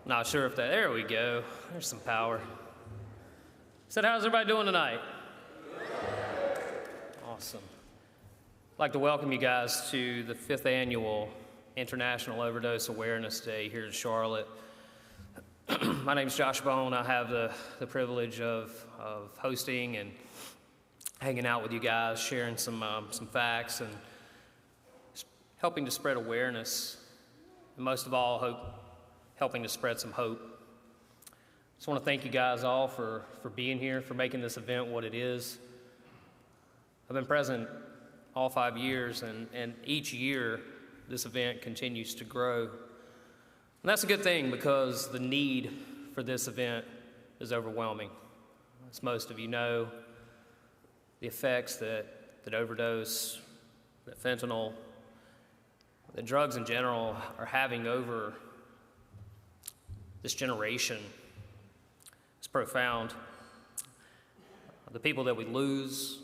Not sure if that, there we go. There's some power. Said, how's everybody doing tonight? Awesome. I'd like to welcome you guys to the 5th annual International Overdose Awareness Day here in Charlotte. My name's Josh Bone. I have the privilege of hosting and hanging out with you guys, sharing some facts and helping to spread awareness, and most of all, helping to spread some hope. Just want to thank you guys all for being here, for making this event what it is. I've been present all 5 years, and each year this event continues to grow. And that's a good thing because the need for this event is overwhelming. As most of you know, the effects that overdose, that fentanyl, that drugs in general are having over this generation is profound. The people that we lose,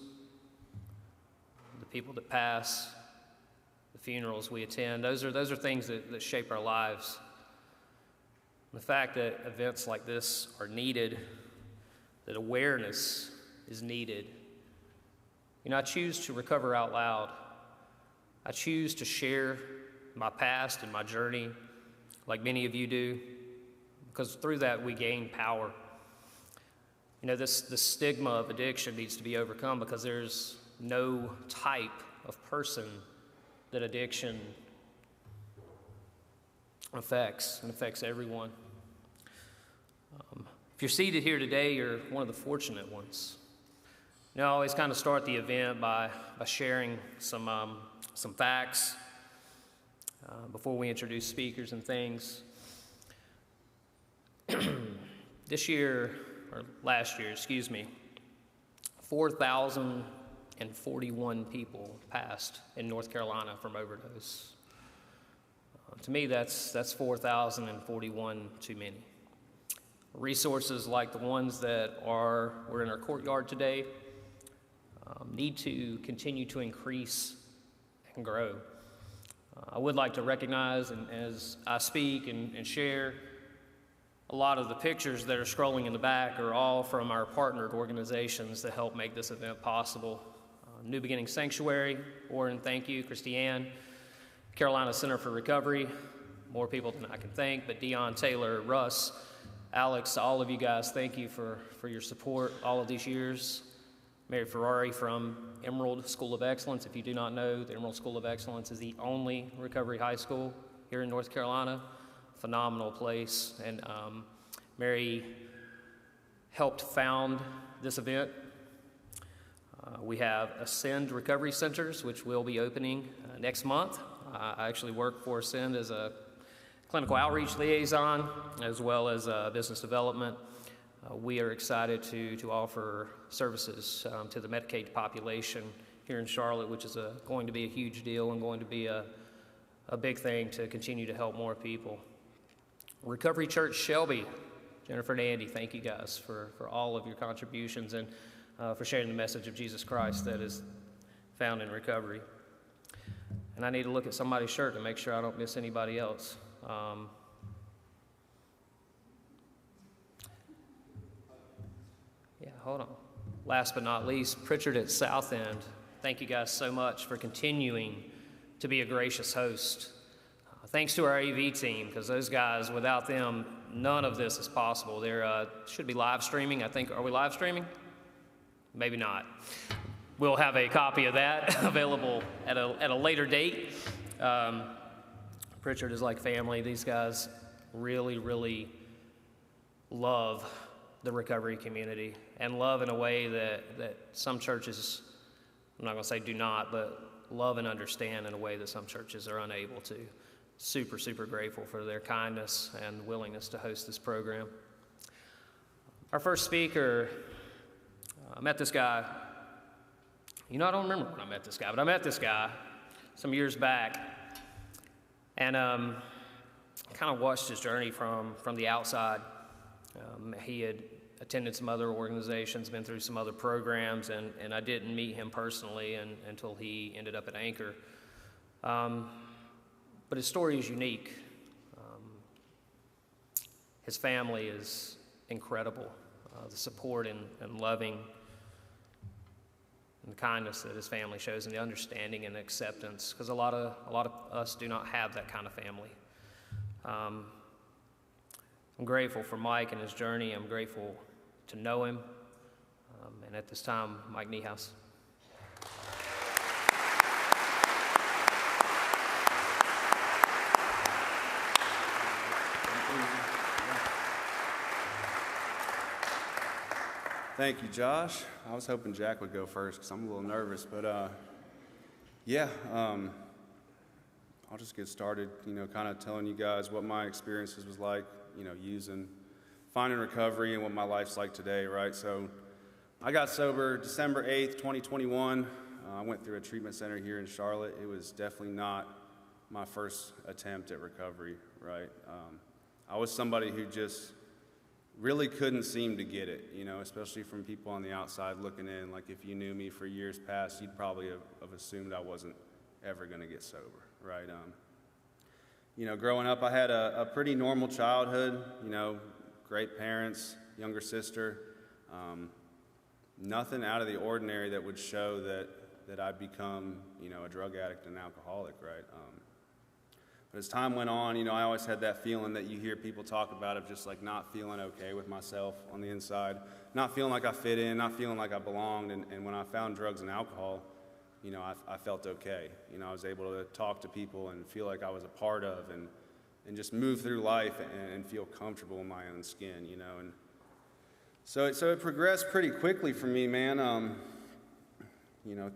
the people that pass, the funerals we attend, those are things that shape our lives. And the fact that events like this are needed, that awareness is needed. You know, I choose to recover out loud. I choose to share my past and my journey like many of you do, because through that we gain power. You know, this stigma of addiction needs to be overcome because there's no type of person that addiction affects everyone. If you're seated here today, you're one of the fortunate ones. You know, I always kind of start the event by sharing some facts before we introduce speakers and things. Last year, 4,041 people passed in North Carolina from overdose. To me, that's 4,041 too many. Resources like the ones that were in our courtyard today need to continue to increase and grow. I would like to recognize, and as I speak and share, a lot of the pictures that are scrolling in the back are all from our partnered organizations that help make this event possible. New Beginning Sanctuary, Warren, thank you, Christiane, Carolina Center for Recovery, more people than I can thank, but Dion, Taylor, Russ, Alex, all of you guys, thank you for your support all of these years. Mary Ferrari from Emerald School of Excellence. If you do not know, the Emerald School of Excellence is the only recovery high school here in North Carolina. Phenomenal place. And Mary helped found this event. We have Ascend Recovery Centers, which will be opening next month. I actually work for Ascend as a clinical outreach liaison, as well as business development. We are excited to offer services to the Medicaid population here in Charlotte, which is going to be a huge deal and going to be a big thing to continue to help more people. Recovery Church Shelby, Jennifer and Andy, thank you guys for all of your contributions and for sharing the message of Jesus Christ that is found in recovery. And I need to look at somebody's shirt to make sure I don't miss anybody else. Hold on. Last but not least, Pritchard at South End. Thank you guys so much for continuing to be a gracious host. Thanks to our AV team, because those guys, without them, none of this is possible. They're should be live streaming. I think, are we live streaming? Maybe not. We'll have a copy of that available at a later date. Pritchard is like family. These guys really, really love the recovery community and love in a way that some churches, I'm not going to say do not, but love and understand in a way that some churches are unable to. Super, super grateful for their kindness and willingness to host this program. Our first speaker, I met this guy. You know, I don't remember when I met this guy, but I met this guy some years back, and kind of watched his journey from the outside. He had attended some other organizations, been through some other programs, and I didn't meet him personally until he ended up at Anchor. But his story is unique. His family is incredible. The support and loving and the kindness that his family shows, and the understanding and acceptance, because a lot of us do not have that kind of family. I'm grateful for Mike and his journey. I'm grateful to know him. And at this time, Mike Niehaus. Thank you, Josh. I was hoping Jack would go first because I'm a little nervous, but I'll just get started, kind of telling you guys what my experiences was like, finding recovery and what my life's like today, right? So I got sober December 8th, 2021. I went through a treatment center here in Charlotte. It was definitely not my first attempt at recovery, right? I was somebody who just really couldn't seem to get it, especially from people on the outside looking in. Like, if you knew me for years past, you'd probably have assumed I wasn't ever going to get sober, right? Growing up, I had a pretty normal childhood, great parents, younger sister, nothing out of the ordinary that would show that I'd become, a drug addict and alcoholic, right? But as time went on, I always had that feeling that you hear people talk about, of just like not feeling okay with myself on the inside, not feeling like I fit in, not feeling like I belonged. And when I found drugs and alcohol, I felt okay. I was able to talk to people and feel like I was a part of, and just move through life and feel comfortable in my own skin, And so it progressed pretty quickly for me, man.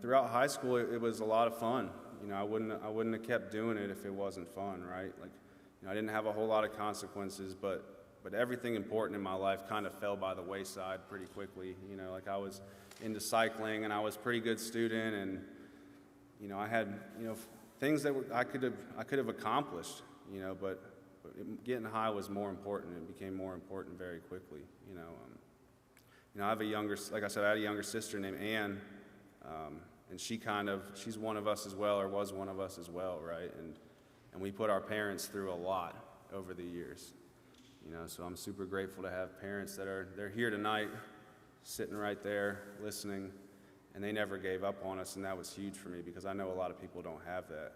Throughout high school, it was a lot of fun. I wouldn't have kept doing it if it wasn't fun, right? Like, I didn't have a whole lot of consequences, but everything important in my life kind of fell by the wayside pretty quickly. Like, I was into cycling, and I was a pretty good student, and I had things that I could have accomplished, but getting high was more important. It became more important very quickly. I have like I said, I had a younger sister named Ann. And she's one of us as well, or was one of us as well, right? And we put our parents through a lot over the years, so I'm super grateful to have parents they're here tonight, sitting right there, listening, and they never gave up on us, and that was huge for me, because I know a lot of people don't have that.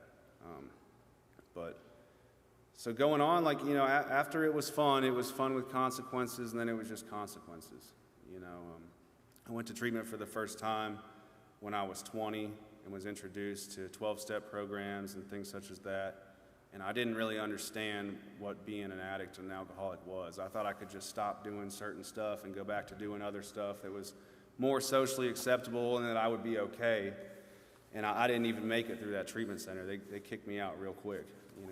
So going on, after it was fun with consequences, and then it was just consequences, I went to treatment for the first time when I was 20 and was introduced to 12-step programs and things such as that. And I didn't really understand what being an addict and an alcoholic was. I thought I could just stop doing certain stuff and go back to doing other stuff that was more socially acceptable and that I would be okay. And I didn't even make it through that treatment center. They kicked me out real quick,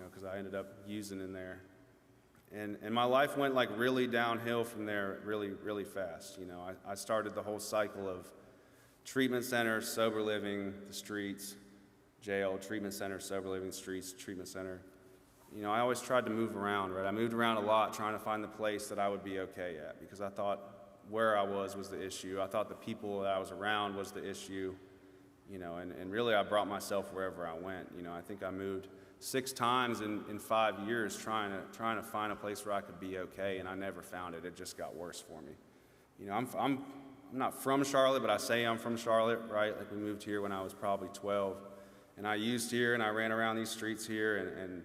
because I ended up using in there. And my life went really downhill from there really, really fast. I started the whole cycle of treatment center, sober living, the streets, jail, treatment center, sober living, streets, treatment center. I always tried to move around, right? I moved around a lot trying to find the place that I would be okay at, because I thought where I was the issue. I thought the people that I was around was the issue, and really I brought myself wherever I went. I think I moved 6 times in 5 years trying to find a place where I could be okay, and I never found it. It just got worse for me. I'm not from Charlotte, but I say I'm from Charlotte, right? Like, we moved here when I was probably 12, and I used here, and I ran around these streets here, and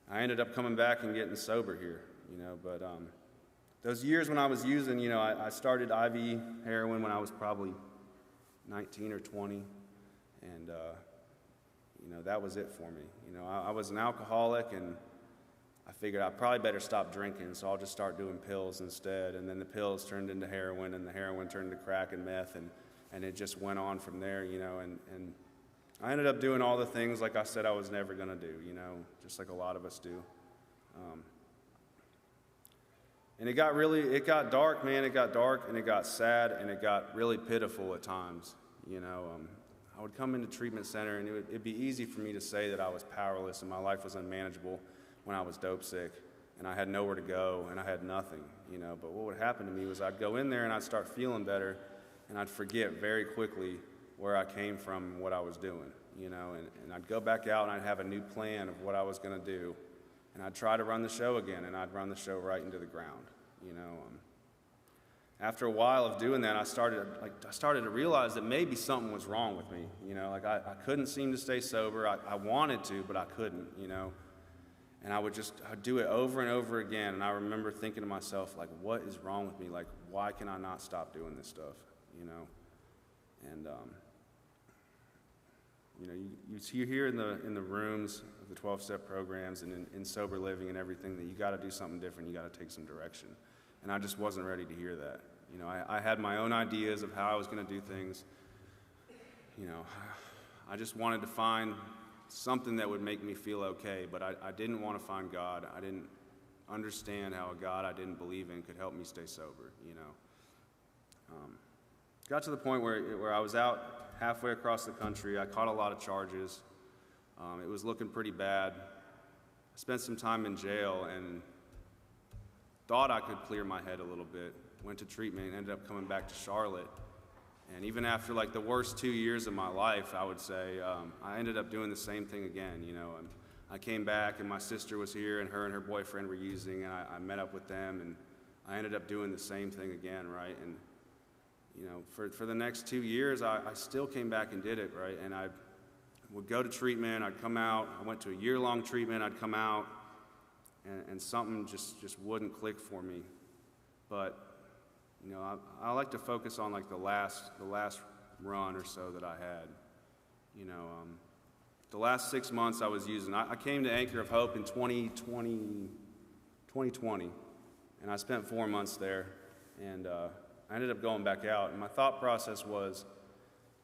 I ended up coming back and getting sober here, But those years when I was using, I started IV heroin when I was probably 19 or 20, and that was it for me. I was an alcoholic, and I figured I probably better stop drinking, so I'll just start doing pills instead. And then the pills turned into heroin, and the heroin turned into crack and meth, and it just went on from there, And I ended up doing all the things, like I said, I was never going to do, just like a lot of us do. And it got dark, man. It got dark, and it got sad, and it got really pitiful at times, I would come into treatment center, and it'd be easy for me to say that I was powerless and my life was unmanageable when I was dope sick, and I had nowhere to go, and I had nothing, But what would happen to me was I'd go in there, and I'd start feeling better, and I'd forget very quickly where I came from and what I was doing, And I'd go back out, and I'd have a new plan of what I was going to do, and I'd try to run the show again, and I'd run the show right into the ground, you know. After a while of doing that, I started to realize that maybe something was wrong with me, you know. Like I couldn't seem to stay sober. I wanted to, but I couldn't, you know. And I'd do it over and over again. And I remember thinking to myself, like, what is wrong with me? Like, why can I not stop doing this stuff, you know? And you know, you hear in the rooms of the 12-step programs and in sober living and everything that you got to do something different. You got to take some direction. And I just wasn't ready to hear that. You know, I had my own ideas of how I was going to do things. You know, I just wanted to find something that would make me feel okay, but I didn't want to find God. I didn't understand how a God I didn't believe in could help me stay sober, you know. Got to the point where I was out halfway across the country. I caught a lot of charges. It was looking pretty bad. I spent some time in jail and thought I could clear my head a little bit. Went to treatment and ended up coming back to Charlotte. And even after like the worst 2 years of my life, I would say, I ended up doing the same thing again, you know. And I came back and my sister was here and her boyfriend were using, and I met up with them, and I ended up doing the same thing again, right? And, you know, for the next 2 years, I still came back and did it, right? And I would go to treatment, I'd come out, I went to a year-long treatment, I'd come out, and something just wouldn't click for me. But, you know, I like to focus on like the last run or so that I had. You know, the last 6 months I was using. I came to Anchor of Hope in 2020, and I spent 4 months there, and I ended up going back out. And my thought process was,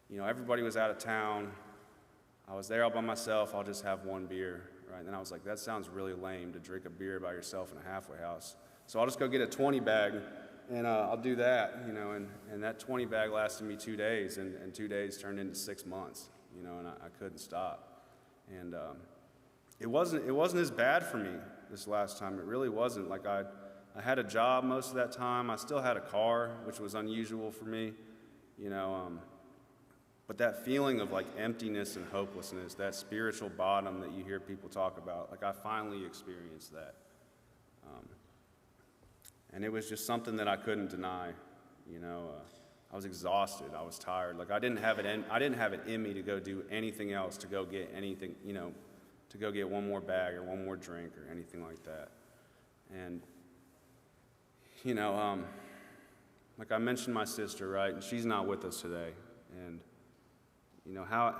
you know, everybody was out of town. I was there all by myself. I'll just have one beer, right? And then I was like, that sounds really lame to drink a beer by yourself in a halfway house. So I'll just go get a 20 bag. And I'll do that, you know, and that 20 bag lasted me 2 days, and 2 days turned into 6 months, you know, and I couldn't stop. And it wasn't as bad for me this last time. It really wasn't. Like I had a job most of that time. I still had a car, which was unusual for me, you know. But that feeling of like emptiness and hopelessness, that spiritual bottom that you hear people talk about, like I finally experienced that. And it was just something that I couldn't deny, you know. I was exhausted. I was tired. Like I didn't have it in me to go do anything else, to go get anything, you know, to go get one more bag or one more drink or anything like that. And, you know, like I mentioned my sister, right, and she's not with us today. And, you know, how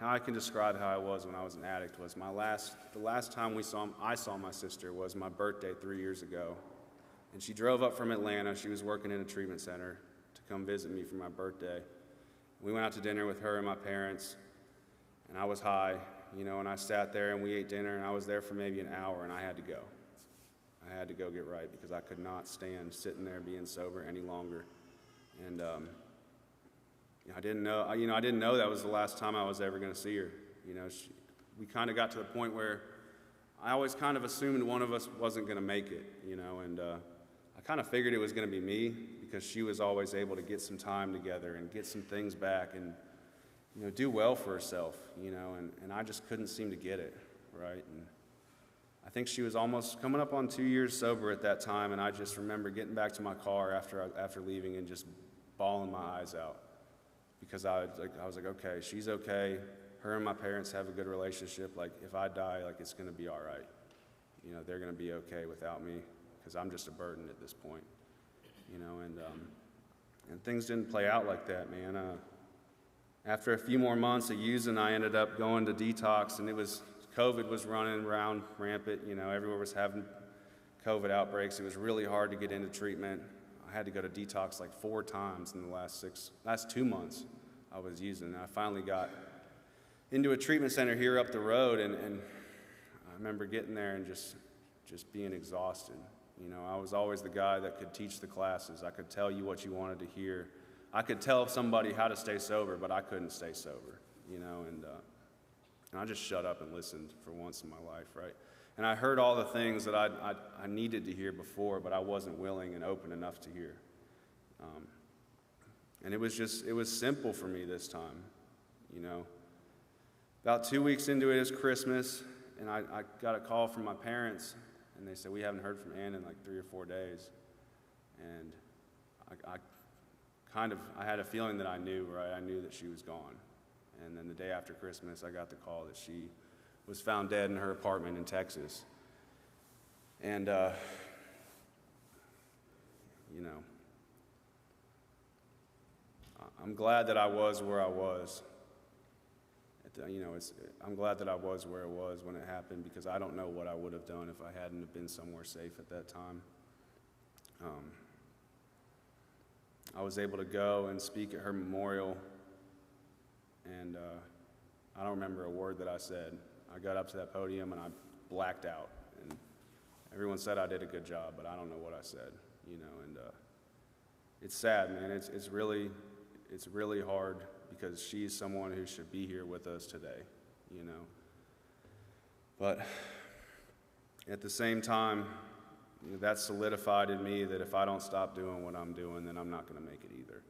I can describe how I was when I was an addict was the last time I saw my sister was my birthday 3 years ago. And she drove up from Atlanta. She was working in a treatment center to come visit me for my birthday. We went out to dinner with her and my parents, and I was high, you know, and I sat there and we ate dinner, and I was there for maybe an hour, and I had to go. I had to go get right because I could not stand sitting there being sober any longer. And I didn't know that was the last time I was ever going to see her. You know, we kind of got to the point where I always kind of assumed one of us wasn't going to make it, you know, and I kind of figured it was going to be me because she was always able to get some time together and get some things back and, you know, do well for herself, you know, and I just couldn't seem to get it, right? And I think she was almost coming up on 2 years sober at that time, and I just remember getting back to my car after leaving and just bawling my eyes out because I was like, okay, she's okay. Her and my parents have a good relationship. Like, if I die, like, it's going to be all right. You know, they're going to be okay without me because I'm just a burden at this point, you know, and things didn't play out like that, man. After a few more months of using, I ended up going to detox, and COVID was running around rampant, you know, everywhere was having COVID outbreaks. It was really hard to get into treatment. I had to go to detox like 4 times in the last 2 months I was using. And I finally got into a treatment center here up the road, and I remember getting there and just being exhausted. You know, I was always the guy that could teach the classes. I could tell you what you wanted to hear. I could tell somebody how to stay sober, but I couldn't stay sober, you know, and I just shut up and listened for once in my life, right? And I heard all the things that I needed to hear before, but I wasn't willing and open enough to hear. And it was simple for me this time, you know. About 2 weeks into it is Christmas, and I got a call from my parents, and they said, we haven't heard from Ann in like 3 or 4 days. And I had a feeling that I knew, right? I knew that she was gone. And then the day after Christmas, I got the call that she was found dead in her apartment in Texas. And, I'm glad that I was where I was. I'm glad that I was where I was when it happened, because I don't know what I would have done if I hadn't have been somewhere safe at that time. I was able to go and speak at her memorial, and I don't remember a word that I said. I got up to that podium and I blacked out, and everyone said I did a good job, but I don't know what I said, and it's sad, man. It's really hard, because she's someone who should be here with us today, But at the same time, that solidified in me that if I don't stop doing what I'm doing, then I'm not going to make it either.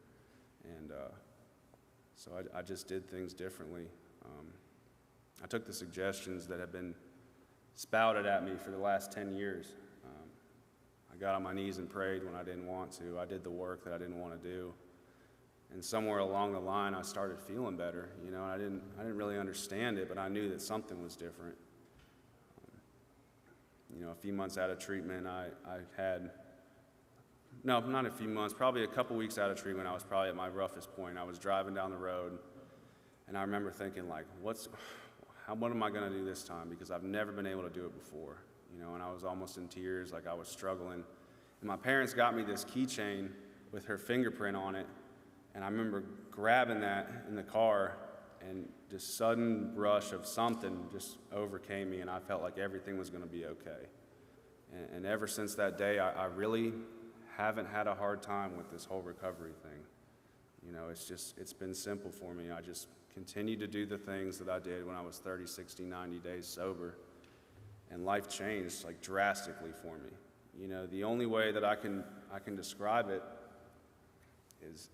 And so I just did things differently. I took the suggestions that have been spouted at me for the last 10 years. I got on my knees and prayed when I didn't want to. I did the work that I didn't want to do. And somewhere along the line, I started feeling better. I didn't really understand it, but I knew that something was different. A few months out of treatment, not a few months, probably a couple weeks out of treatment, I was probably at my roughest point. I was driving down the road, and I remember thinking, like, what am I going to do this time? Because I've never been able to do it before, and I was almost in tears, like I was struggling. And my parents got me this keychain with her fingerprint on it, and I remember grabbing that in the car, and just sudden rush of something just overcame me, and I felt like everything was going to be okay. And ever since that day, I really haven't had a hard time with this whole recovery thing. It's been simple for me. I just continued to do the things that I did when I was 30, 60, 90 days sober, and life changed like drastically for me. The only way that I can describe it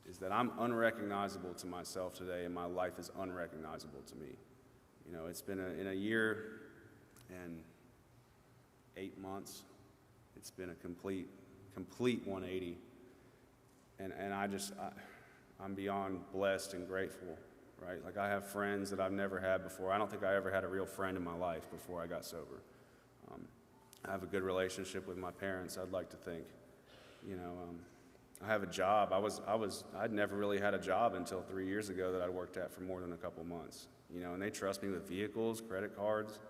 is that I'm unrecognizable to myself today, and my life is unrecognizable to me. It's been in a year and 8 months, it's been a complete 180. And I'm beyond blessed and grateful, right? Like, I have friends that I've never had before. I don't think I ever had a real friend in my life before I got sober. I have a good relationship with my parents, I'd like to think. I have a job. I'd never really had a job until 3 years ago that I worked at for more than a couple months. And they trust me with vehicles, credit cards.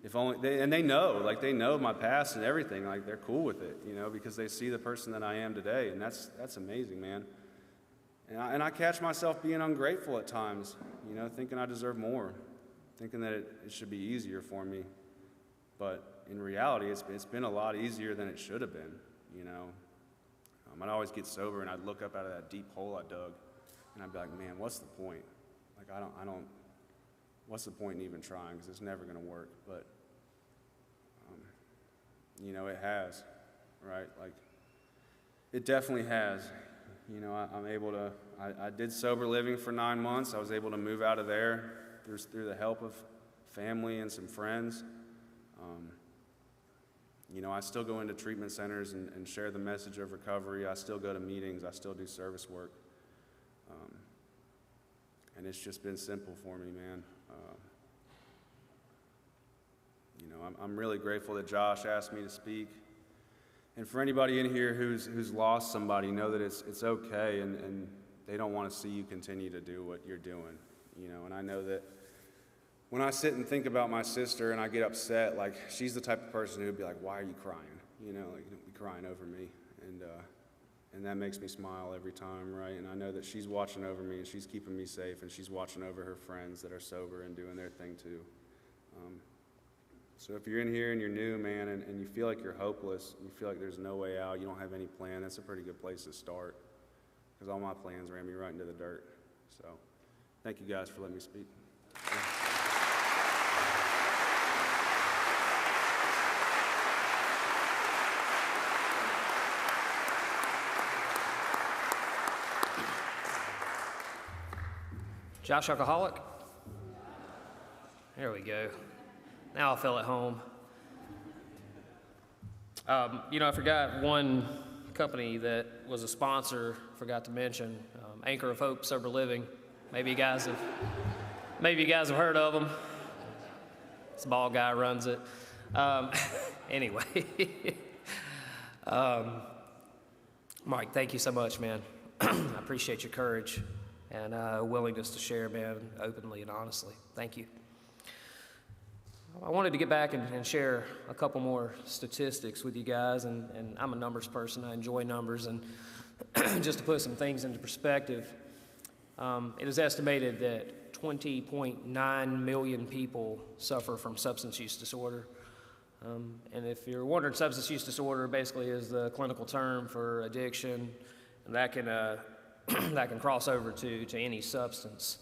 If only they know my past and everything. Like, they're cool with it, because they see the person that I am today, and that's amazing, man. And I catch myself being ungrateful at times, thinking I deserve more, thinking that it should be easier for me. But in reality, it's been a lot easier than it should have been, I'd always get sober, and I'd look up out of that deep hole I dug, and I'd be like, man, what's the point? Like, what's the point in even trying? Because it's never going to work. But, it has, right? Like, it definitely has. I'm able to, I did sober living for 9 months. I was able to move out of there through the help of family and some friends. I still go into treatment centers and share the message of recovery. I still go to meetings. I still do service work. And it's just been simple for me, man. I'm really grateful that Josh asked me to speak. And for anybody in here who's lost somebody, know that it's okay, and they don't want to see you continue to do what you're doing. And I know that when I sit and think about my sister and I get upset, like, she's the type of person who'd be like, why are you crying? Like, don't be crying over me. And that makes me smile every time, right? And I know that she's watching over me, and she's keeping me safe, and she's watching over her friends that are sober and doing their thing too. So if you're in here and you're new, man, and you feel like you're hopeless, you feel like there's no way out, you don't have any plan, that's a pretty good place to start, because all my plans ran me right into the dirt. So thank you guys for letting me speak. Josh, alcoholic? There we go. Now I feel at home. I forgot one company that was a sponsor, forgot to mention, Anchor of Hope Sober Living. Maybe you guys have heard of them. This bald guy runs it. Anyway, Mike, thank you so much, man. I appreciate your courage and willingness to share, man, openly and honestly. Thank you. I wanted to get back and share a couple more statistics with you guys, and I'm a numbers person. I enjoy numbers, and just to put some things into perspective, it is estimated that 20.9 million people suffer from substance use disorder. And if you're wondering, substance use disorder basically is the clinical term for addiction, and that can that can cross over to any substance.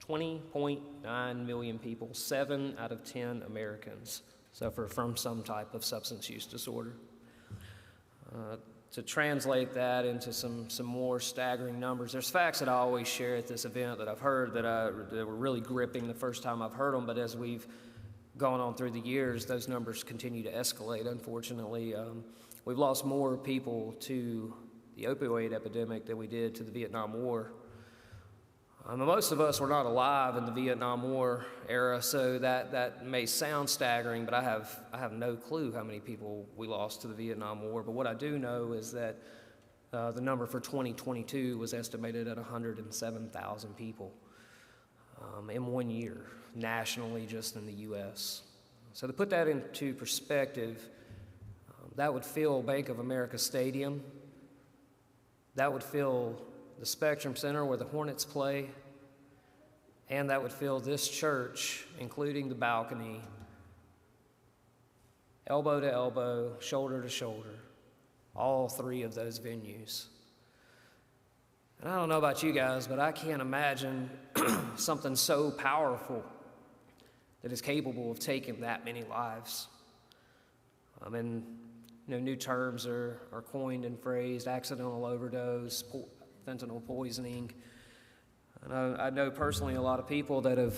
20.9 million people, 7 out of 10 Americans suffer from some type of substance use disorder. To translate that into some more staggering numbers, there's facts that I always share at this event that I've heard that were really gripping the first time I've heard them, but as we've gone on through the years, those numbers continue to escalate, unfortunately. We've lost more people to the opioid epidemic than we did to the Vietnam War. Most of us were not alive in the Vietnam War era, so that may sound staggering, but I have no clue how many people we lost to the Vietnam War. But what I do know is that the number for 2022 was estimated at 107,000 people in 1 year, nationally, just in the U.S. So to put that into perspective, that would fill Bank of America Stadium. That would fill the Spectrum Center where the Hornets play, and that would fill this church, including the balcony, elbow to elbow, shoulder to shoulder, all 3 of those venues. And I don't know about you guys, but I can't imagine something so powerful that is capable of taking that many lives. New terms are coined and phrased: accidental overdose, fentanyl poisoning. And I know personally a lot of people that have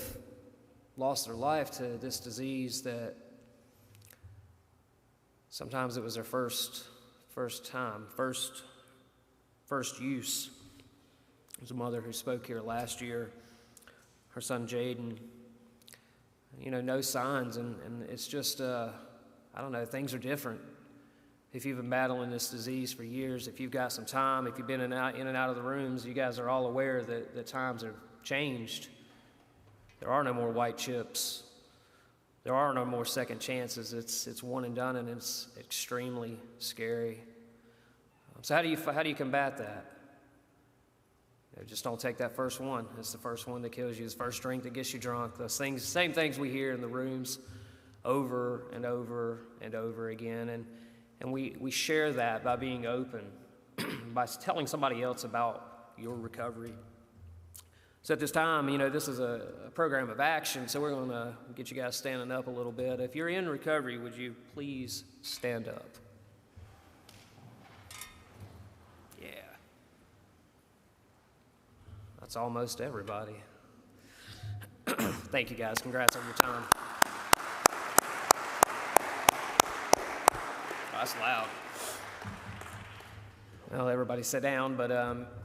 lost their life to this disease that sometimes it was their first use. There's a mother who spoke here last year, her son Jaden, no signs, and it's just, I don't know, things are different. If you've been battling this disease for years, if you've got some time, if you've been in and out of the rooms, you guys are all aware that the times have changed. There are no more white chips. There are no more second chances. It's one and done, and it's extremely scary. So how do you combat that? Just don't take that first one. It's the first one that kills you. It's the first drink that gets you drunk. Those things, same things we hear in the rooms over and over and over again. And we share that by being open, by telling somebody else about your recovery. So at this time, this is a program of action, so we're going to get you guys standing up a little bit. If you're in recovery, would you please stand up? Yeah. That's almost everybody. Thank you, guys. Congrats on your time. That's loud. Well, everybody sit down, but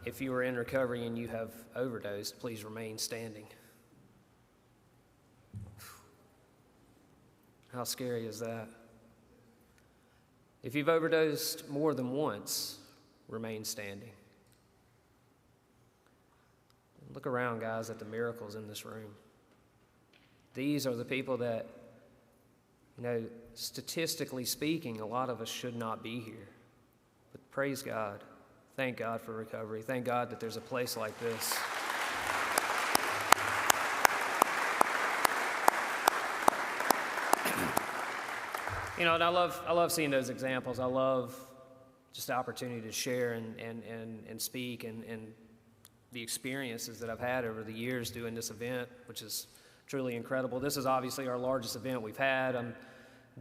if you are in recovery and you have overdosed, please remain standing. How scary is that? If you've overdosed more than once, remain standing. Look around, guys, at the miracles in this room. These are the people that, statistically speaking, a lot of us should not be here. But praise God. Thank God for recovery. Thank God that there's a place like this. And I love seeing those examples. I love just the opportunity to share and speak and the experiences that I've had over the years doing this event, which is truly incredible. This is obviously our largest event we've had. I'm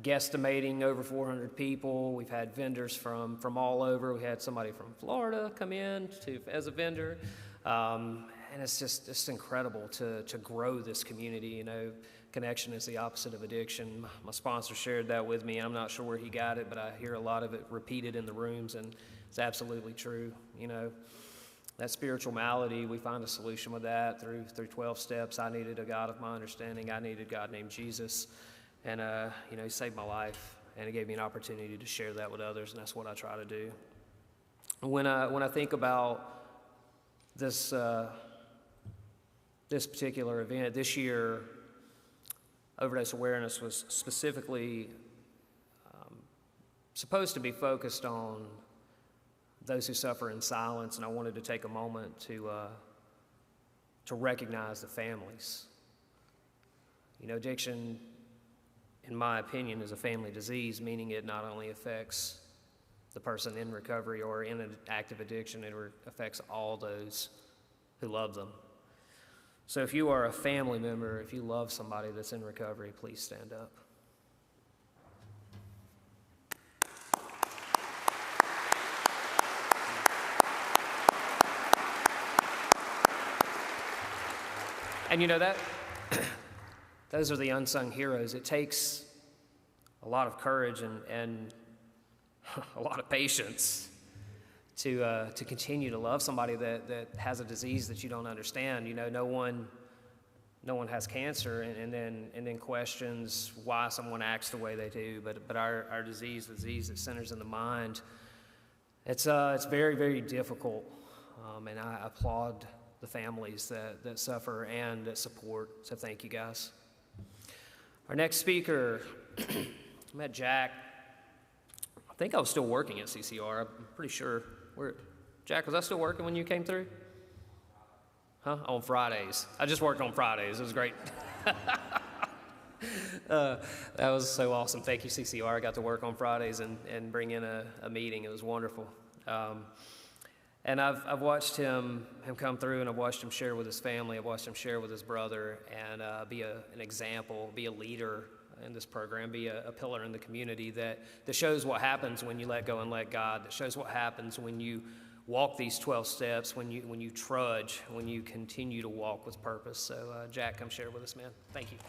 guesstimating over 400 people. We've had vendors from all over. We had somebody from Florida come in as a vendor. And it's just incredible to grow this community. connection is the opposite of addiction. My sponsor shared that with me, and I'm not sure where he got it, but I hear a lot of it repeated in the rooms, and it's absolutely true. You know, that spiritual malady, we find a solution with that through 12 steps. I needed a God of my understanding. I needed a God named Jesus, and you know, he saved my life, and it gave me an opportunity to share that with others, and that's what I try to do. When I think about this particular event this year, Overdose Awareness was specifically supposed to be focused on those who suffer in silence, and I wanted to take a moment to recognize the families. You know, addiction, in my opinion, is a family disease, meaning it not only affects the person in recovery or in an active addiction, it affects all those who love them. So if you are a family member, if you love somebody that's in recovery, please stand up. And you know that those are the unsung heroes. It takes a lot of courage and a lot of patience to continue to love somebody that has a disease that you don't understand. You know, no one has cancer and then questions why someone acts the way they do. But our disease, the disease that centers in the mind, it's very, very difficult. And I applaud the families that suffer and that support. So thank you, guys. Our next speaker, I met Jack. I think I was still working at CCR. I'm pretty sure. Jack, was I still working when you came through? Huh? On Fridays. I just worked on Fridays. It was great. That was so awesome. Thank you, CCR. I got to work on Fridays and bring in a meeting. It was wonderful. And I've watched him come through, and I've watched him share with his family. I've watched him share with his brother and be an example, be a leader in this program, be a pillar in the community that shows what happens when you let go and let God, that shows what happens when you walk these 12 steps, when you trudge, when you continue to walk with purpose. So Jack, come share with us, man. Thank you.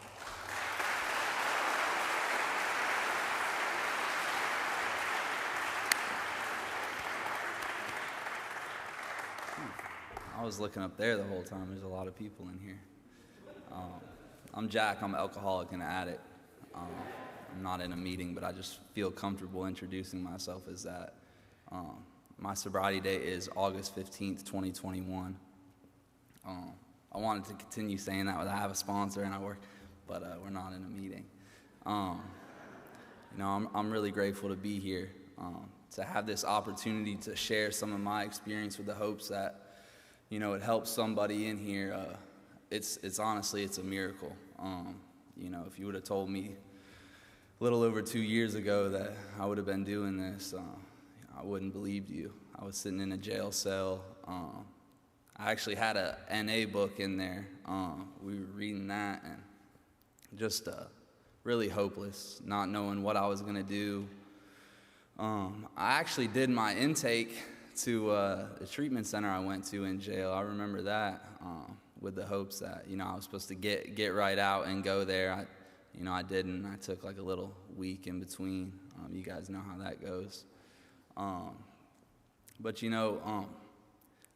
I was looking up there the whole time. There's a lot of people in here. I'm Jack. I'm an alcoholic and an addict. I'm not in a meeting, but I just feel comfortable introducing myself as that. My sobriety date is August 15th, 2021. I wanted to continue saying that, but I have a sponsor and I work, but we're not in a meeting. You know, I'm really grateful to be here, to have this opportunity to share some of my experience with the hopes that, you know, it helps somebody in here. It's honestly, it's a miracle. You know, if you would have told me a little over 2 years ago that I would have been doing this, I wouldn't believe you. I was sitting in a jail cell. I actually had a NA book in there. We were reading that and just really hopeless, not knowing what I was going to do. I actually did my intake to the treatment center I went to in jail. I remember that with the hopes that, you know, I was supposed to get right out and go there. I didn't. I took like a little week in between. You guys know how that goes. But, you know,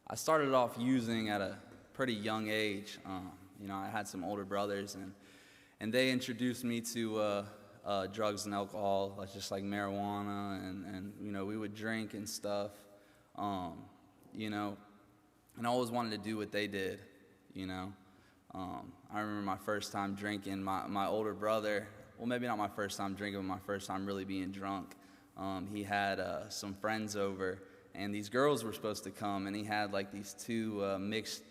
I started off using at a pretty young age. You know, I had some older brothers, and they introduced me to drugs and alcohol, just like marijuana, and you know, we would drink and stuff. You know, and I always wanted to do what they did, you know. I remember my first time drinking, my older brother, well, maybe not my first time drinking, but my first time really being drunk. He had some friends over, and these girls were supposed to come, and he had like these two mixed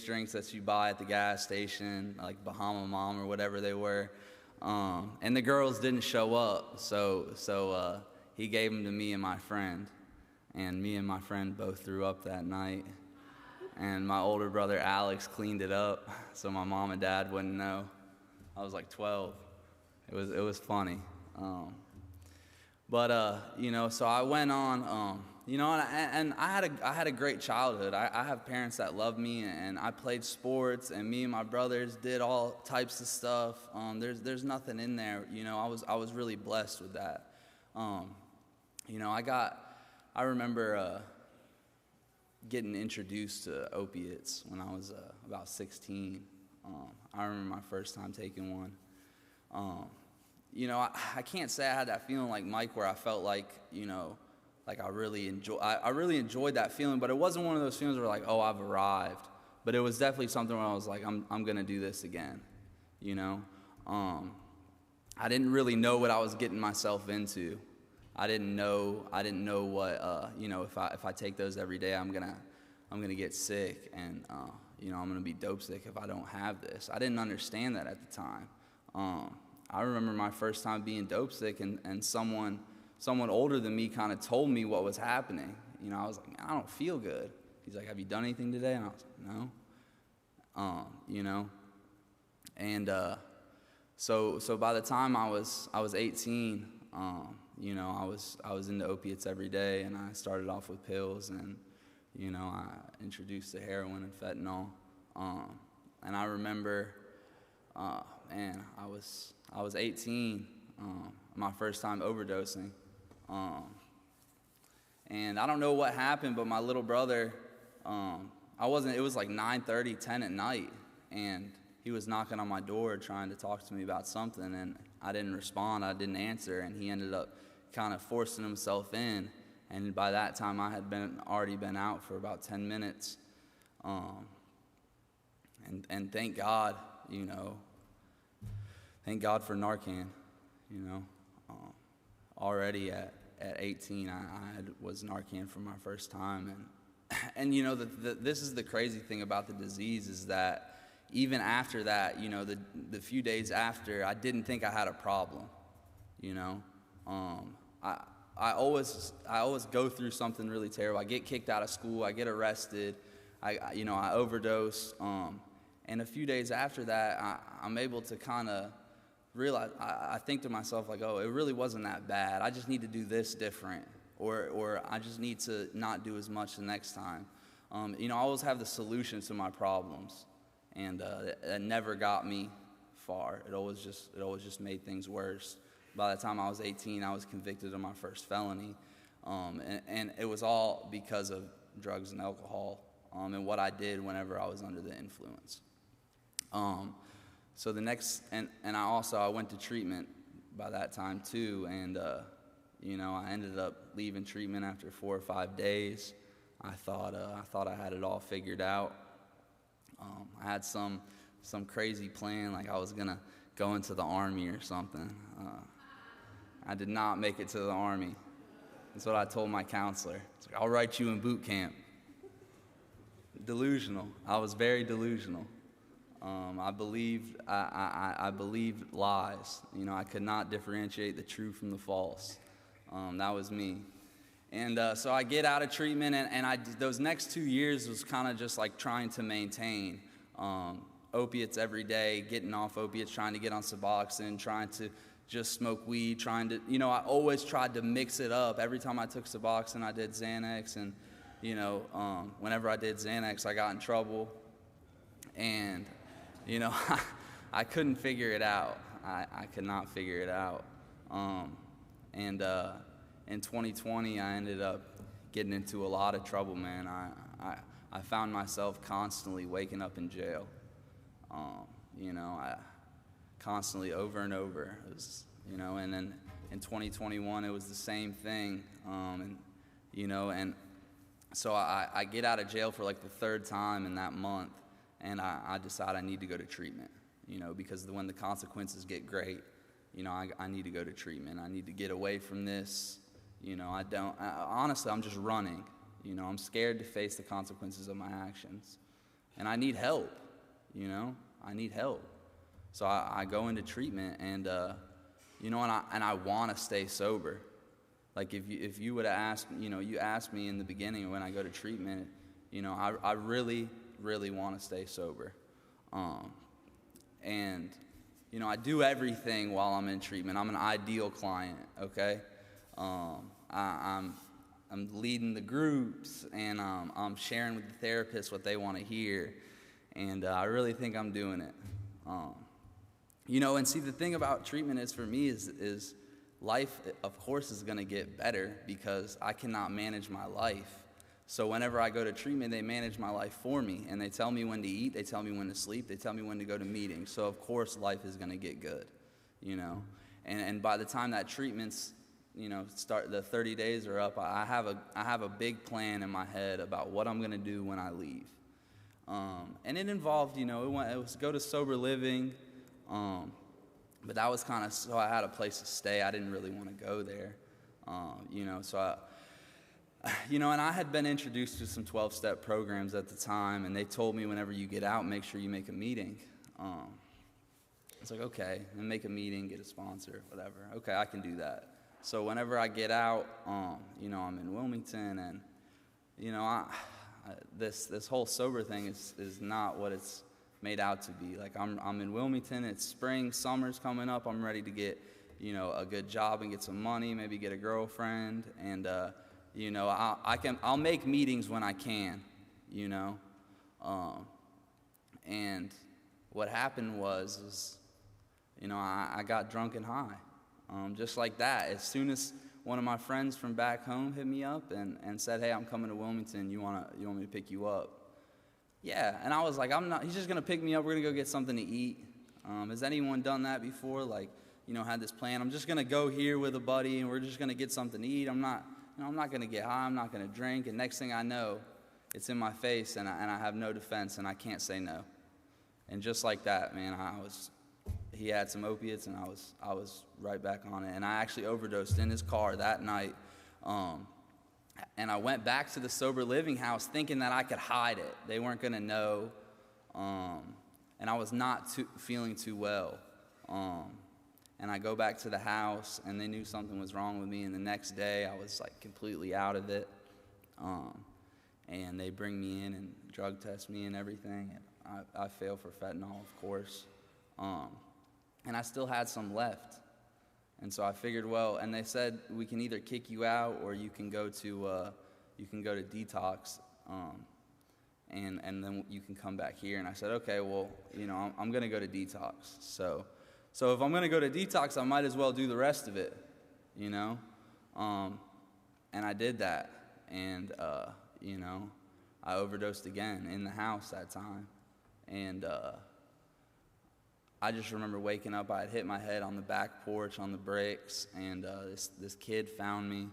drinks that you buy at the gas station, like Bahama Mom or whatever they were. And the girls didn't show up, so he gave them to me and my friend. And me and my friend both threw up that night. And my older brother Alex cleaned it up so my mom and dad wouldn't know. I was like 12. It was funny. But you know, so I went on. You know, and I had a great childhood. I have parents that love me, and I played sports, and me and my brothers did all types of stuff. There's nothing in there. You know, I was really blessed with that. You know, I remember getting introduced to opiates when I was about 16. I remember my first time taking one. You know, I can't say I had that feeling like Mike, where I felt like, you know, like I really enjoyed that feeling, but it wasn't one of those feelings where like, oh, I've arrived. But it was definitely something where I was like, I'm gonna do this again, you know. I didn't really know what I was getting myself into. I didn't know what you know, if I take those every day, I'm gonna get sick, and you know, I'm gonna be dope sick if I don't have this. I didn't understand that at the time. I remember my first time being dope sick, and someone older than me kind of told me what was happening. You know, I was like, man, I don't feel good. He's like, have you done anything today? And I was like, no. You know, and so by the time I was 18, you know, I was into opiates every day, and I started off with pills, and you know, I introduced to heroin and fentanyl, and I remember, man, I was 18, my first time overdosing. And I don't know what happened, but my little brother, it was like 9:30, 10 at night, and he was knocking on my door trying to talk to me about something, and I didn't respond, I didn't answer, and he ended up kind of forcing himself in, and by that time I had already been out for about 10 minutes, and thank God, you know, thank God for Narcan, you know. Already at 18, I was Narcan for my first time, and you know, this is the crazy thing about the disease, is that even after that, you know, the few days after, I didn't think I had a problem, you know. I always go through something really terrible. I get kicked out of school, I get arrested, you know, I overdose, and a few days after that, I'm able to kind of realize, I think to myself like, oh, it really wasn't that bad. I just need to do this different, or I just need to not do as much the next time. You know, I always have the solution to my problems, and that never got me far. It always just made things worse. By the time I was 18, I was convicted of my first felony, and it was all because of drugs and alcohol, and what I did whenever I was under the influence. So the next, and I went to treatment by that time too, and you know, I ended up leaving treatment after 4 or 5 days. I thought I had it all figured out. I had some crazy plan, like I was gonna go into the Army or something. I did not make it to the Army. That's what I told my counselor. It's like, I'll write you in boot camp. Delusional. I was very delusional. I believed lies. You know, I could not differentiate the true from the false. That was me. And so I get out of treatment, and those next 2 years was kind of just like trying to maintain opiates every day, getting off opiates, trying to get on Suboxone, trying to just smoke weed, trying to, you know, I always tried to mix it up. Every time I took Suboxone, I did Xanax, and, you know, whenever I did Xanax, I got in trouble. And, you know, I couldn't figure it out. I could not figure it out. And in 2020, I ended up getting into a lot of trouble, man. I found myself constantly waking up in jail. You know, constantly over and over. It was, you know, and then in 2021, it was the same thing. And, you know, and so I get out of jail for like the 3rd time in that month, and I decide I need to go to treatment, you know, because when the consequences get great, you know, I need to go to treatment. I need to get away from this. You know, honestly, I'm just running. You know, I'm scared to face the consequences of my actions. And I need help, you know, I need help. So I go into treatment, and, you know, and I want to stay sober. Like if you would have asked, you know, you asked me in the beginning when I go to treatment, you know, I really, really want to stay sober. And, you know, I do everything while I'm in treatment. I'm an ideal client, okay? I'm I'm leading the groups, and I'm sharing with the therapists what they want to hear, and I really think I'm doing it. And see, the thing about treatment is, for me, is life, of course, is going to get better because I cannot manage my life. So whenever I go to treatment, they manage my life for me, and they tell me when to eat, they tell me when to sleep, they tell me when to go to meetings. So of course, life is going to get good, And by the time that treatment's, start, the 30 days are up, I have a big plan in my head about what I'm going to do when I leave. And it involved, it was go to sober living, but that was kind of so I had a place to stay. I didn't really want to go there, and I had been introduced to some 12-step programs at the time, and they told me whenever you get out, make sure you make a meeting. It's like, okay, and make a meeting, get a sponsor, whatever. Okay, I can do that. So whenever I get out, I'm in Wilmington, and, this whole sober thing is not what it's made out to be. Like, I'm in Wilmington, it's spring, summer's coming up, I'm ready to get, a good job and get some money, maybe get a girlfriend, and, I'll make meetings when I can, and what happened was I got drunk and high, just like that. As soon as one of my friends from back home hit me up and said, "Hey, I'm coming to Wilmington. You want me to pick you up?" Yeah, and I was like, he's just gonna pick me up. We're gonna go get something to eat. Has anyone done that before? Like, had this plan. I'm just gonna go here with a buddy, and we're just gonna get something to eat. I'm not gonna get high. I'm not gonna drink. And next thing I know, it's in my face, and I have no defense, and I can't say no. And just like that, man, he had some opiates, and I was right back on it. And I actually overdosed in his car that night. And I went back to the sober living house thinking that I could hide it. They weren't going to know. And I was not feeling too well. And I go back to the house, and they knew something was wrong with me. And the next day, I was like completely out of it. And they bring me in and drug test me and everything. And I failed for fentanyl, of course. And I still had some left. And so I figured, well, and they said, we can either kick you out or you can go to detox, and then you can come back here. And I said, okay, well, I'm going to go to detox. So if I'm going to go to detox, I might as well do the rest of it, And I did that. And, I overdosed again in the house that time. And I just remember waking up. I had hit my head on the back porch on the bricks, and this kid found me.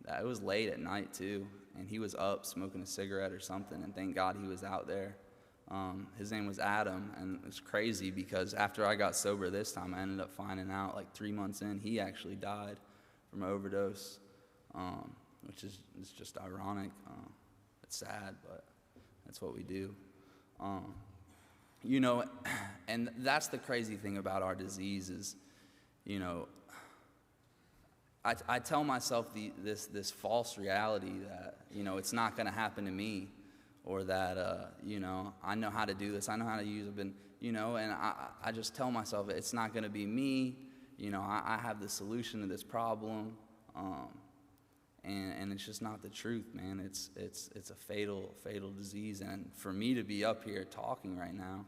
It was late at night too, and he was up smoking a cigarette or something, and thank God he was out there. His name was Adam, and it's crazy because after I got sober this time, I ended up finding out like 3 months in, he actually died from an overdose, which is just ironic. It's sad, but that's what we do. And that's the crazy thing about our disease is, I tell myself this false reality that, it's not going to happen to me, or that, I know how to do this, I know how to use it, and I just tell myself it's not going to be me, I have the solution to this problem, and it's just not the truth, man. It's a fatal disease, and for me to be up here talking right now,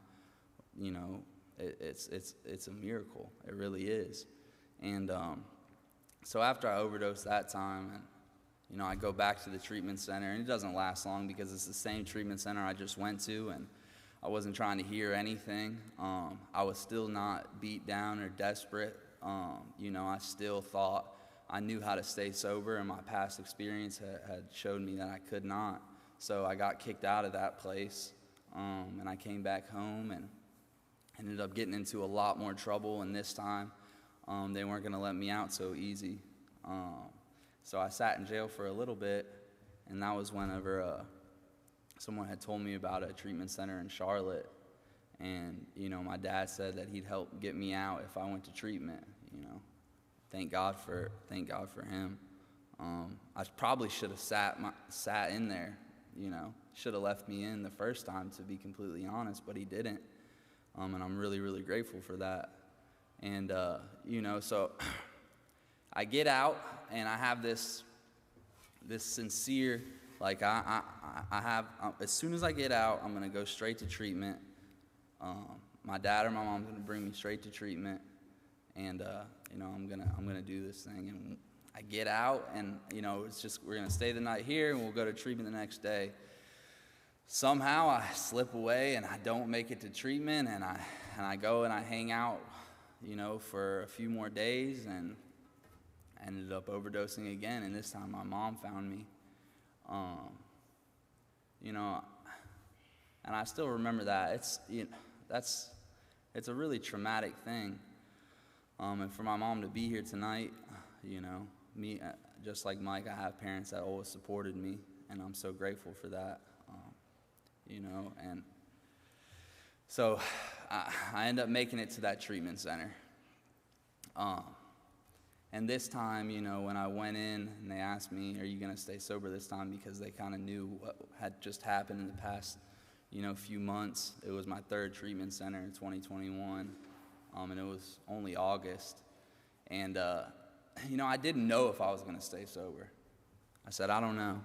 it's a miracle. It really is. And so after I overdosed that time, and I go back to the treatment center, and it doesn't last long because it's the same treatment center I just went to, and I wasn't trying to hear anything. I was still not beat down or desperate. I still thought I knew how to stay sober, and my past experience had showed me that I could not. So I got kicked out of that place, and I came back home and ended up getting into a lot more trouble, and this time they weren't going to let me out so easy. So I sat in jail for a little bit, and that was whenever someone had told me about a treatment center in Charlotte, and my dad said that he'd help get me out if I went to treatment. Thank God for him. I probably should have sat in there. Should have left me in the first time, to be completely honest, but he didn't. And I'm really, really grateful for that. And, so I get out, and I have this this sincere, like I have, as soon as I get out, I'm going to go straight to treatment. My dad or my mom's going to bring me straight to treatment, and I'm gonna do this thing. And I get out, and it's just, we're going to stay the night here, and we'll go to treatment the next day. Somehow I slip away, and I don't make it to treatment, and I go and I hang out, for a few more days, and I ended up overdosing again, and this time my mom found me. And I still remember that. It's a really traumatic thing. And for my mom to be here tonight, me, just like Mike, I have parents that always supported me, and I'm so grateful for that. And so I end up making it to that treatment center. And this time, when I went in and they asked me, are you going to stay sober this time? Because they kind of knew what had just happened in the past, few months. It was my third treatment center in 2021, and it was only August. And, I didn't know if I was going to stay sober. I said, I don't know,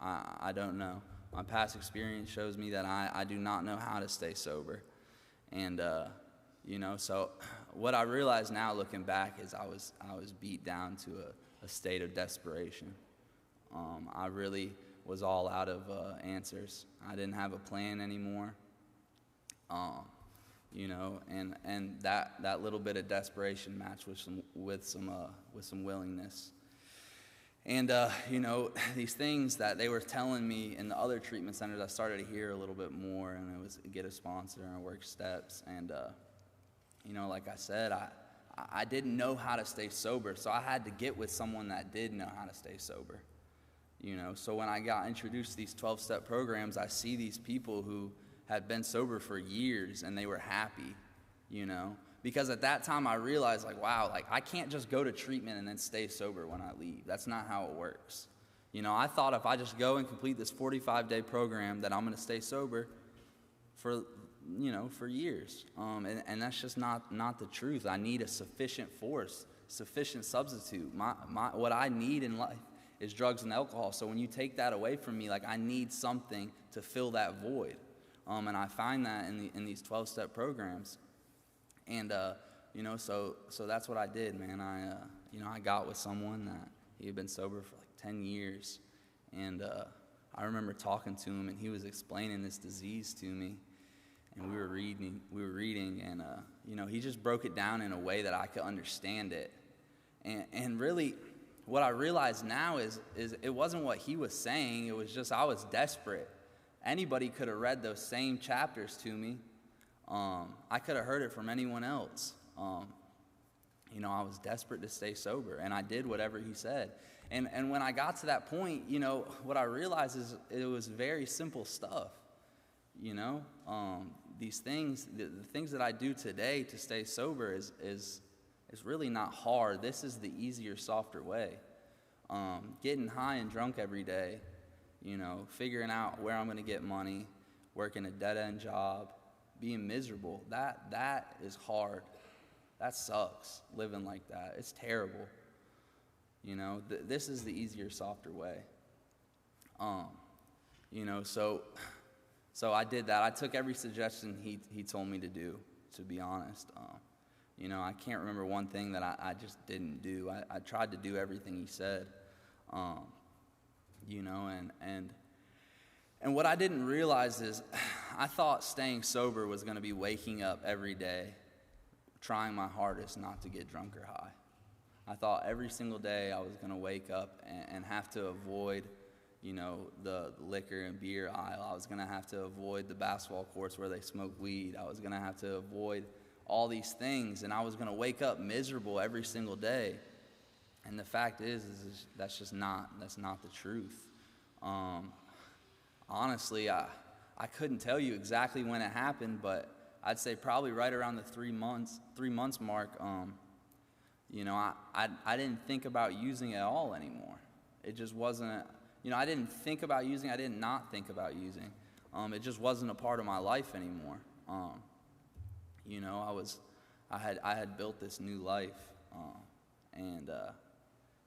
I don't know. My past experience shows me that I do not know how to stay sober. And, so what I realize now looking back is I was beat down to a state of desperation. I really was all out of answers. I didn't have a plan anymore. And that little bit of desperation matched with some willingness. And, these things that they were telling me in the other treatment centers, I started to hear a little bit more, and it was get a sponsor and work steps. And, like I said, I didn't know how to stay sober, so I had to get with someone that did know how to stay sober. So when I got introduced to these 12-step programs, I see these people who had been sober for years, and they were happy, Because at that time, I realized, wow, I can't just go to treatment and then stay sober when I leave. That's not how it works. I thought if I just go and complete this 45-day program that I'm going to stay sober for years. And that's just not the truth. I need a sufficient force, sufficient substitute. What I need in life is drugs and alcohol. So when you take that away from me, I need something to fill that void. And I find that in these 12-step programs. And, so that's what I did, man. I got with someone that he had been sober for 10 years. And I remember talking to him, and he was explaining this disease to me. And we were reading, and, he just broke it down in a way that I could understand it. And really, what I realize now is it wasn't what he was saying. It was just I was desperate. Anybody could have read those same chapters to me. I could have heard it from anyone else. I was desperate to stay sober, and I did whatever he said. And when I got to that point, what I realized is it was very simple stuff. These things, the things that I do today to stay sober is really not hard. This is the easier, softer way. Getting high and drunk every day, figuring out where I'm going to get money, working a dead-end job, being miserable, that is hard. That sucks, living like that. It's terrible. This is the easier, softer way. So I did that. I took every suggestion he told me to do, to be honest. I can't remember one thing that I just didn't do. I tried to do everything he said. And what I didn't realize is I thought staying sober was going to be waking up every day, trying my hardest not to get drunk or high. I thought every single day I was going to wake up and have to avoid, the liquor and beer aisle. I was going to have to avoid the basketball courts where they smoke weed. I was going to have to avoid all these things, and I was going to wake up miserable every single day. And the fact is that's not the truth. Honestly, I couldn't tell you exactly when it happened, but I'd say probably right around the 3 months mark. I didn't think about using it at all anymore. It just wasn't. I didn't think about using. I did not think about using. It just wasn't a part of my life anymore. I had built this new life, and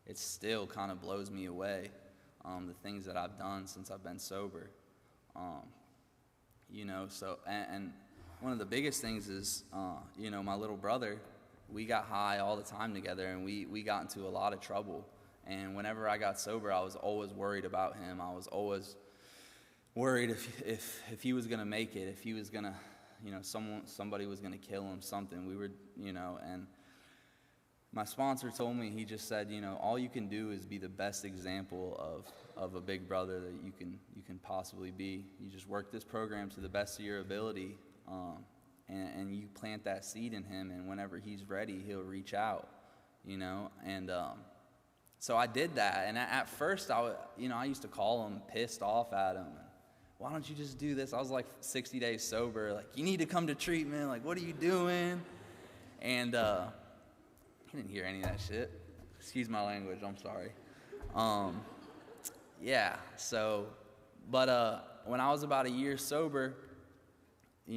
it still kind of blows me away, the things that I've done since I've been sober. So, and one of the biggest things is, my little brother, we got high all the time together, and we got into a lot of trouble. And whenever I got sober, I was always worried about him. I was always worried if he was going to make it, if he was going to, somebody was going to kill him, something. We were, and my sponsor told me, he just said, all you can do is be the best example of a big brother that you can possibly be. You just work this program to the best of your ability, and you plant that seed in him, and whenever he's ready, he'll reach out, and so I did that. And at first, I used to call him, pissed off at him. Why don't you just do this? I was like 60 days sober, like, you need to come to treatment, like, what are you doing? And he didn't hear any of that shit. Excuse my language, I'm sorry. But when I was about a year sober, he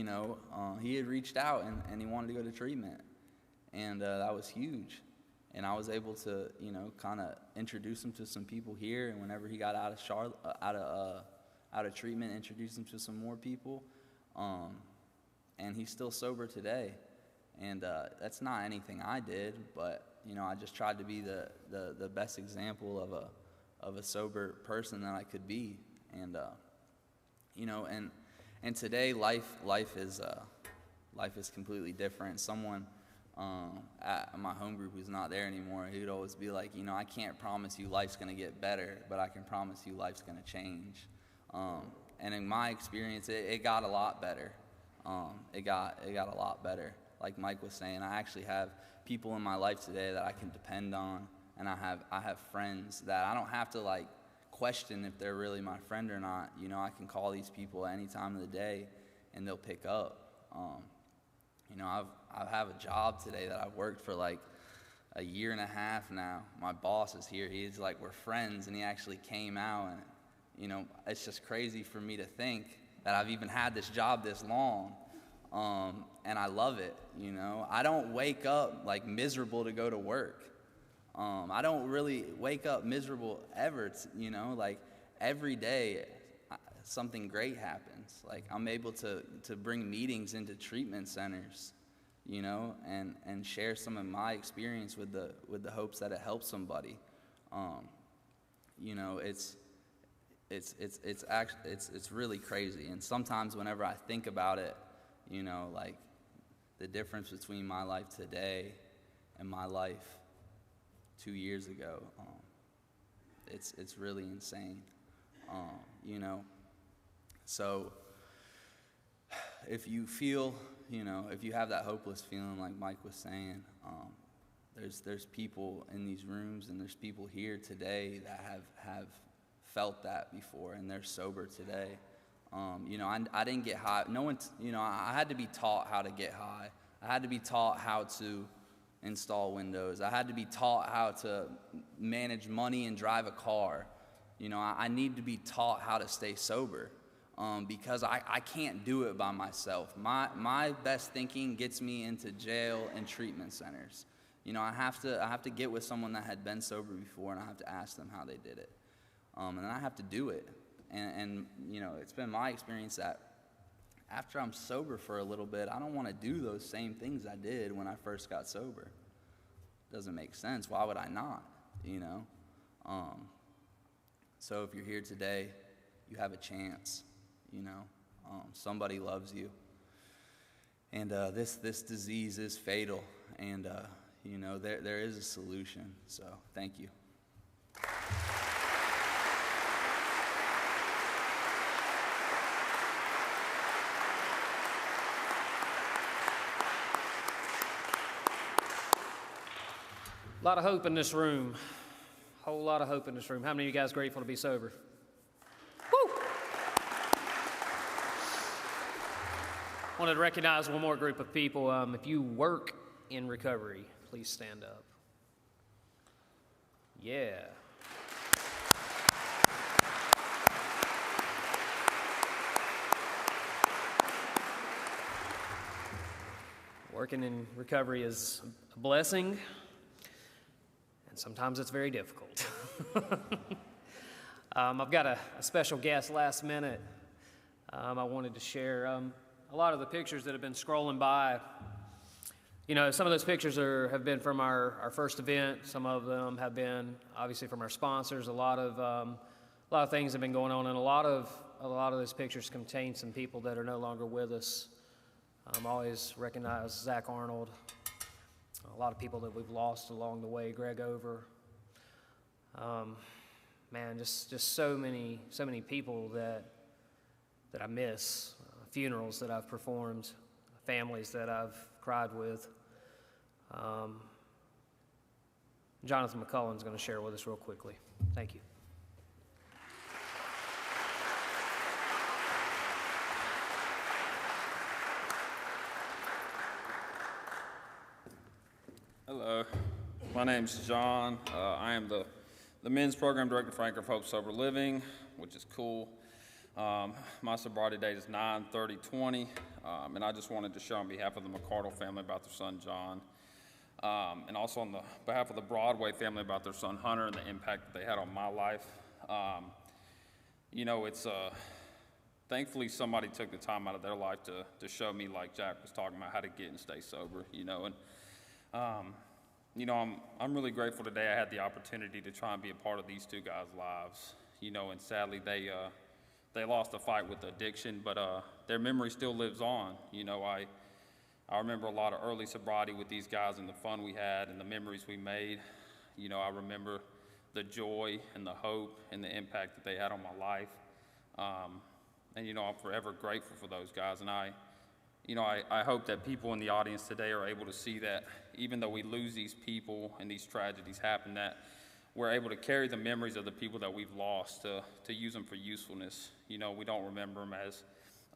had reached out and he wanted to go to treatment. And that was huge. And I was able to, kind of introduce him to some people here. And whenever he got out of Charlotte, out of treatment, introduce him to some more people. And he's still sober today. And that's not anything I did, but I just tried to be the best example of a sober person that I could be. And and today life is completely different. Someone at my home group who's not there anymore, he would always be like, I can't promise you life's gonna get better, but I can promise you life's gonna change. And in my experience, it got a lot better. It got a lot better. Like Mike was saying, I actually have people in my life today that I can depend on, and I have friends that I don't have to question if they're really my friend or not. I can call these people any time of the day, and they'll pick up. I have a job today that I've worked for a year and a half now. My boss is here. He's we're friends, and he actually came out, and it's just crazy for me to think that I've even had this job this long. And I love it, I don't wake up miserable to go to work. I don't really wake up miserable ever, every day something great happens. I'm able to bring meetings into treatment centers, and share some of my experience with the hopes that it helps somebody. It's really crazy. And sometimes whenever I think about it, the difference between my life today and my life 2 years ago, it's really insane. So if you feel, if you have that hopeless feeling like Mike was saying, there's people in these rooms, and there's people here today that have felt that before, and they're sober today. I didn't get high. No one, I had to be taught how to get high. I had to be taught how to install windows. I had to be taught how to manage money and drive a car. I need to be taught how to stay sober, because I can't do it by myself. My best thinking gets me into jail and treatment centers. I have to get with someone that had been sober before, and I have to ask them how they did it, and then I have to do it. And it's been my experience that after I'm sober for a little bit, I don't want to do those same things I did when I first got sober. Doesn't make sense. Why would I not? So if you're here today, you have a chance. Somebody loves you, and this disease is fatal, and there is a solution. So thank you. A lot of hope in this room. Whole lot of hope in this room. How many of you guys grateful to be sober? Woo! Wanted to recognize one more group of people. If you work in recovery, please stand up. Yeah. Working in recovery is a blessing. and sometimes it's very difficult. I've got a special guest last minute. I wanted to share a lot of the pictures that have been scrolling by. You know, some of those pictures have been from our first event. Some of them have been obviously from our sponsors. A lot of things have been going on, and a lot of those pictures contain some people that are no longer with us. I always recognize Zach Arnold. A lot of people that we've lost along the way. Greg Over. Man, just so many people that I miss. Funerals that I've performed, families that I've cried with. Jonathan McCullen's going to share with us real quickly. Thank you. Hello, my name's John. I am the men's program director for Anchor of Hope Sober Living, which is cool. My sobriety date is 9/30/20, and I just wanted to share on behalf of the McCardle family about their son John, and also on the behalf of the Broadway family about their son Hunter and the impact that they had on my life. You know, it's thankfully somebody took the time out of their life to show me, like Jack was talking about, how to get and stay sober. You know, and you know, I'm really grateful today I had the opportunity to try and be a part of these two guys' lives. You know, and sadly they lost a fight with addiction, but their memory still lives on. You know, I remember a lot of early sobriety with these guys and the fun we had and the memories we made. You know, I remember the joy and the hope and the impact that they had on my life. And, you know, I'm forever grateful for those guys. And I hope that people in the audience today are able to see that even though we lose these people and these tragedies happen, that we're able to carry the memories of the people that we've lost to use them for usefulness. You know, we don't remember them as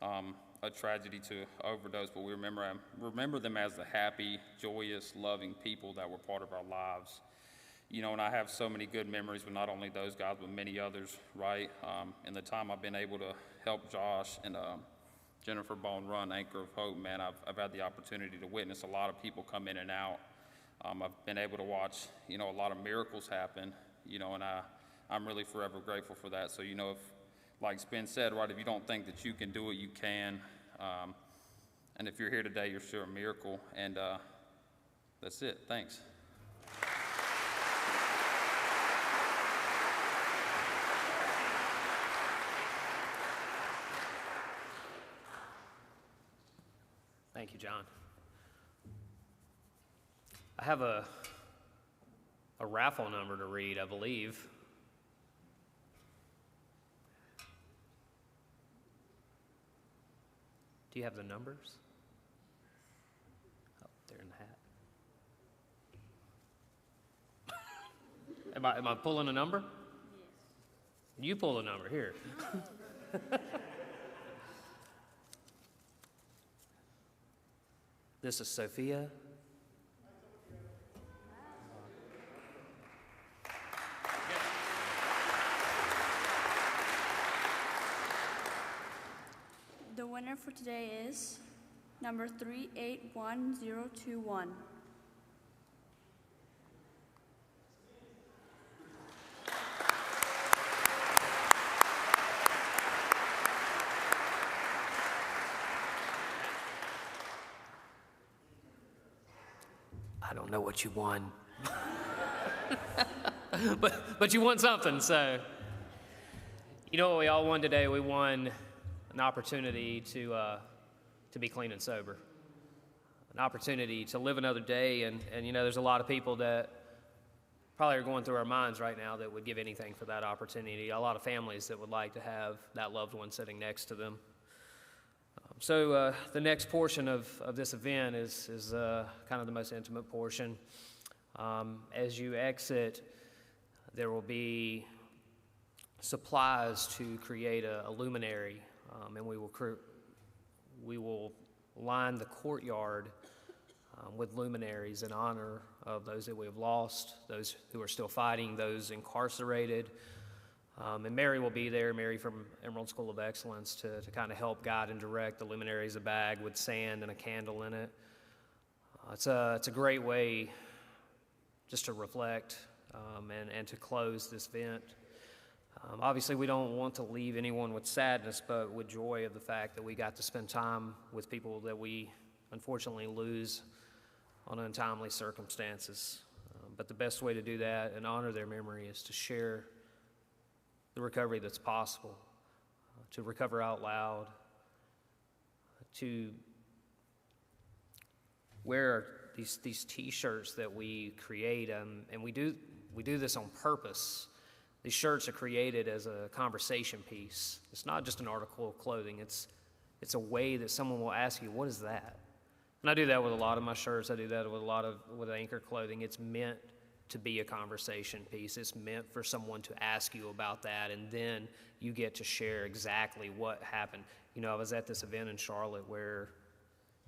a tragedy to overdose, but we remember them as the happy, joyous, loving people that were part of our lives. You know, and I have so many good memories with not only those guys, but many others, right? In the time I've been able to help Josh and Jennifer Bone run Anchor of Hope, man, I've had the opportunity to witness a lot of people come in and out. I've been able to watch, you know, a lot of miracles happen, you know, and I'm really forever grateful for that. So, you know, if, like Spence said, right, if you don't think that you can do it, you can. And if you're here today, you're sure a miracle. And that's it. Thanks. Thank you, John. I have a raffle number to read, I believe. Do you have the numbers? Oh, they're in the hat. Am I pulling a number? Yes. You pull a number, here. This is Sophia. The winner for today is number 381021. I don't know what you won, but you won something. So, you know what we all won today? We won an opportunity to be clean and sober, an opportunity to live another day. And you know, there's a lot of people that probably are going through our minds right now that would give anything for that opportunity. A lot of families that would like to have that loved one sitting next to them. So the next portion of this event is kind of the most intimate portion. As you exit, there will be supplies to create a luminary, and we will line the courtyard with luminaries in honor of those that we have lost, those who are still fighting, those incarcerated. And Mary will be there, Mary from Emerald School of Excellence, to kind of help guide and direct. The luminary is a bag with sand and a candle in it. It's a great way just to reflect and to close this event. Obviously, we don't want to leave anyone with sadness, but with joy of the fact that we got to spend time with people that we unfortunately lose on untimely circumstances. But the best way to do that and honor their memory is to share the recovery that's possible, to recover out loud, to wear these T-shirts that we create, and we do this on purpose. These shirts are created as a conversation piece. It's not just an article of clothing. It's a way that someone will ask you, "What is that?" And I do that with a lot of my shirts. I do that with Anchor clothing. It's meant to be a conversation piece. It's meant for someone to ask you about that, and then you get to share exactly what happened. You know, I was at this event in Charlotte where,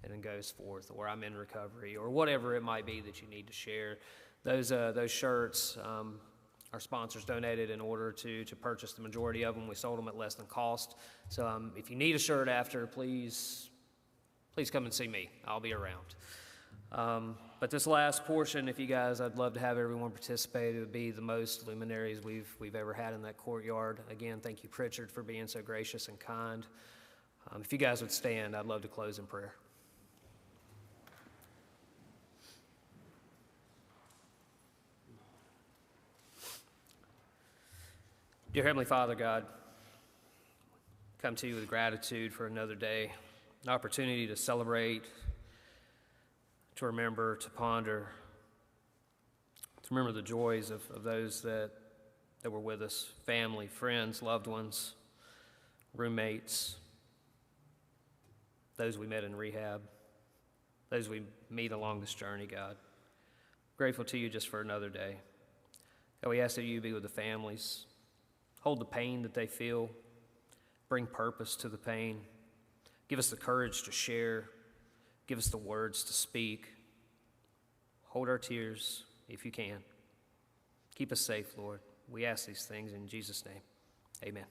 and it goes forth, or I'm in recovery, or whatever it might be that you need to share. Those shirts, our sponsors donated in order to purchase the majority of them. We sold them at less than cost. So if you need a shirt after, please come and see me. I'll be around. But this last portion, I'd love to have everyone participate. It would be the most luminaries we've ever had in that courtyard. Again, thank you, Pritchard, for being so gracious and kind. If you guys would stand, I'd love to close in prayer. Dear Heavenly Father, God, come to you with gratitude for another day, an opportunity to celebrate, to remember, to ponder, to remember the joys of those that were with us, family, friends, loved ones, roommates, those we met in rehab, those we meet along this journey, God. Grateful to you just for another day. God, we ask that you be with the families, hold the pain that they feel, bring purpose to the pain, give us the courage to share, give us the words to speak, hold our tears if you can. Keep us safe, Lord. We ask these things in Jesus' name. Amen.